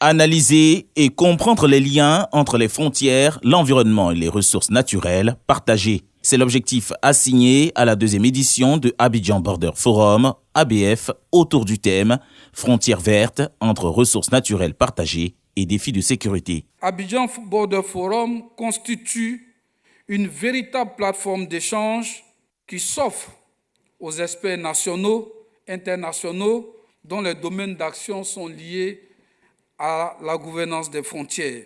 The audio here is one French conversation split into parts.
Analyser et comprendre les liens entre les frontières, l'environnement et les ressources naturelles partagées. C'est l'objectif assigné à la deuxième édition de Abidjan Border Forum, ABF, autour du thème « Frontières vertes entre ressources naturelles partagées et défis de sécurité ». Abidjan Border Forum constitue une véritable plateforme d'échange qui s'offre aux experts nationaux, internationaux, dont les domaines d'action sont liés à la gouvernance des frontières,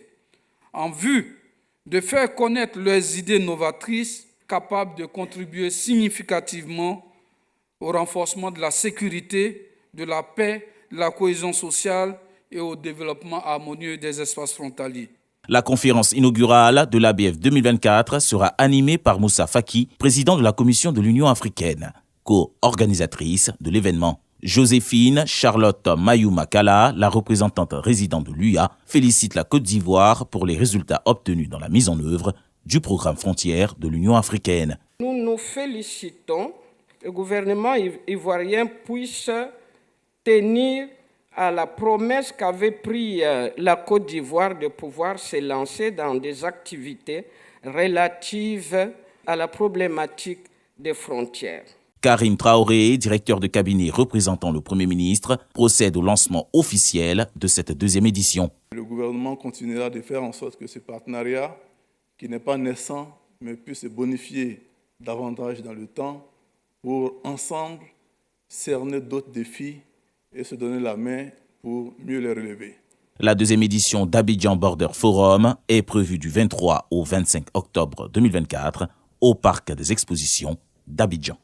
en vue de faire connaître leurs idées novatrices capables de contribuer significativement au renforcement de la sécurité, de la paix, de la cohésion sociale et au développement harmonieux des espaces frontaliers. La conférence inaugurale de l'ABF 2024 sera animée par Moussa Faki, président de la Commission de l'Union africaine, co-organisatrice de l'événement. Joséphine Charlotte Mayou-Makala, la représentante résidente de l'UA, félicite la Côte d'Ivoire pour les résultats obtenus dans la mise en œuvre du programme Frontières de l'Union africaine. Nous nous félicitons que le gouvernement ivoirien puisse tenir à la promesse qu'avait prise la Côte d'Ivoire de pouvoir se lancer dans des activités relatives à la problématique des frontières. Karim Traoré, directeur de cabinet représentant le Premier ministre, procède au lancement officiel de cette deuxième édition. Le gouvernement continuera de faire en sorte que ce partenariat, qui n'est pas naissant, mais puisse se bonifier davantage dans le temps pour ensemble cerner d'autres défis et se donner la main pour mieux les relever. La deuxième édition d'Abidjan Border Forum est prévue du 23 au 25 octobre 2024 au Parc des Expositions d'Abidjan.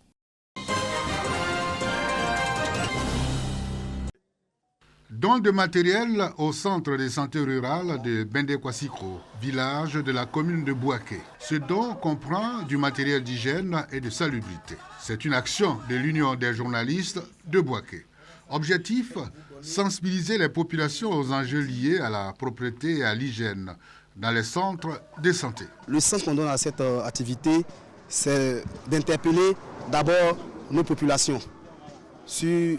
Don de matériel au centre de santé rural de Bendé-Kwasiko, village de la commune de Bouaké. Ce don comprend du matériel d'hygiène et de salubrité. C'est une action de l'Union des journalistes de Bouaké. Objectif, sensibiliser les populations aux enjeux liés à la propreté et à l'hygiène dans les centres de santé. Le sens qu'on donne à cette activité, c'est d'interpeller d'abord nos populations sur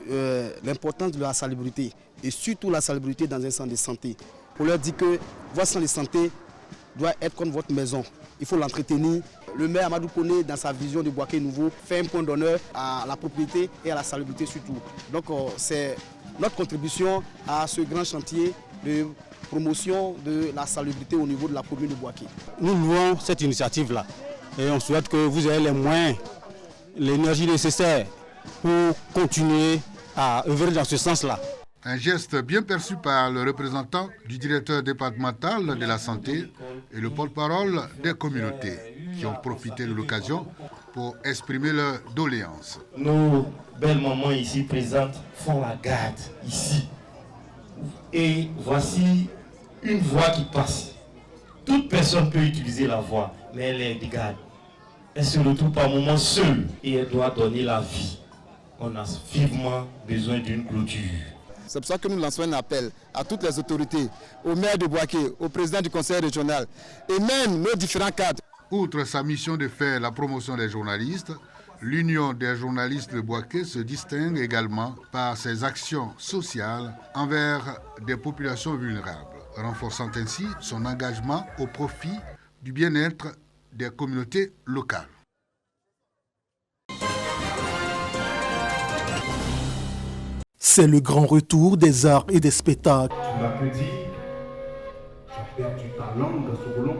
l'importance de la salubrité et surtout la salubrité dans un centre de santé. Pour leur dire que votre centre de santé doit être comme votre maison. Il faut l'entretenir. Le maire Amadou Koné, dans sa vision de Bouaké Nouveau, fait un point d'honneur à la propriété et à la salubrité surtout. Donc c'est notre contribution à ce grand chantier de promotion de la salubrité au niveau de la commune de Bouaké. Nous louons cette initiative-là et on souhaite que vous ayez les moyens, l'énergie nécessaire pour continuer à œuvrer dans ce sens-là. Un geste bien perçu par le représentant du directeur départemental de la santé et le porte-parole des communautés qui ont profité de l'occasion pour exprimer leurs doléances. Nos belles mamans ici présentes font la garde ici. Et voici une voie qui passe. Toute personne peut utiliser la voie, mais elle est de garde. Elle se retrouve par moments seule et elle doit donner la vie. On a vivement besoin d'une clôture. C'est pour ça que nous lançons un appel à toutes les autorités, au maire de Bouaké, au président du conseil régional et même nos différents cadres. Outre sa mission de faire la promotion des journalistes, l'Union des journalistes de Bouaké se distingue également par ses actions sociales envers des populations vulnérables, renforçant ainsi son engagement au profit du bien-être des communautés locales. C'est le grand retour des arts et des spectacles. Tu l'as que dit, tu as perdu ta langue sur l'eau.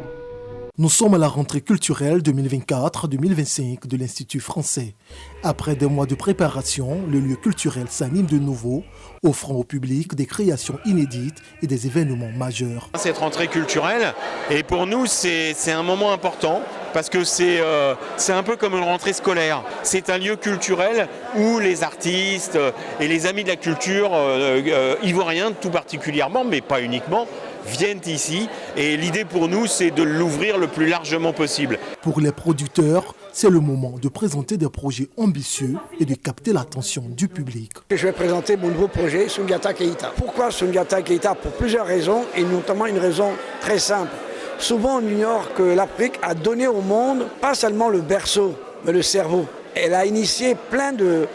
Nous sommes à la rentrée culturelle 2024-2025 de l'Institut français. Après des mois de préparation, le lieu culturel s'anime de nouveau, offrant au public des créations inédites et des événements majeurs. Cette rentrée culturelle, et pour nous, c'est un moment important parce que c'est un peu comme une rentrée scolaire. C'est un lieu culturel où les artistes et les amis de la culture ivoiriens tout particulièrement, mais pas uniquement, viennent ici et l'idée pour nous c'est de l'ouvrir le plus largement possible. Pour les producteurs, c'est le moment de présenter des projets ambitieux et de capter l'attention du public. Je vais présenter mon nouveau projet Soundiata Keita. Pourquoi Soundiata Keita? Pour plusieurs raisons et notamment une raison très simple. Souvent on ignore que l'Afrique a donné au monde pas seulement le berceau mais le cerveau. Elle a initié plein de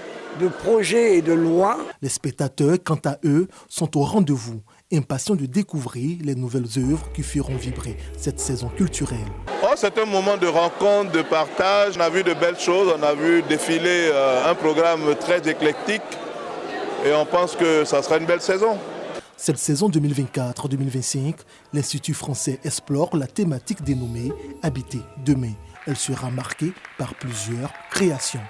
projets et de lois. Les spectateurs, quant à eux, sont au rendez-vous impatients de découvrir les nouvelles œuvres qui feront vibrer cette saison culturelle. C'est un moment de rencontre, de partage. On a vu de belles choses, on a vu défiler un programme très éclectique et on pense que ça sera une belle saison. Cette saison 2024-2025, l'Institut français explore la thématique dénommée « Habiter demain ». Elle sera marquée par plusieurs créations.